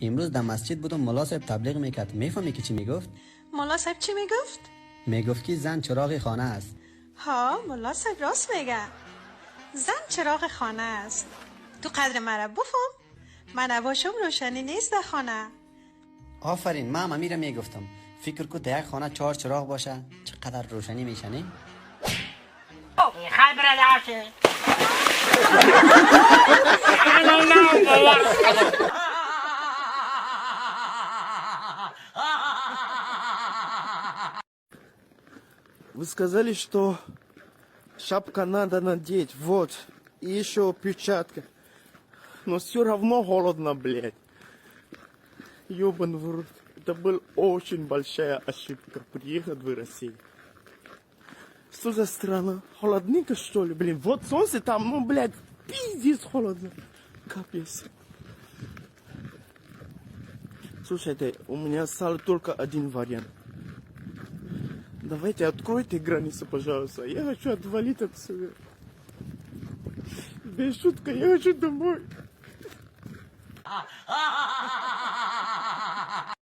امروز در مسجد بودم ملا صاحب تبلیغ میکرد. میفهمی که چی میگفت؟ ملا صاحب چی میگفت؟ میگفت که زن چراغ خانه است. ها، ملا صاحب راست میگه. زن چراغ خانه است. تو قدر مرا بفهم. من نباشم روشنی نیست در خانه. آفرین، من هم میره میگفتم فکر کو در یک خانه 4 چراغ باشه چقدر روشنی میشنه. خبر داشته Вы сказали, что шапка надо надеть, вот, и еще перчатка. Но все равно холодно, блядь. Ёбаный в рот. Это была очень большая ошибка приехать в Россию. Что за страна? Холодненько, что ли, блин? Вот солнце там, ну, блядь, пиздец холодно. Капец. Слушайте, у меня стал только один вариант. Давайте откройте границу, пожалуйста. Я хочу отвалить отсюда. Без шутка, я хочу домой.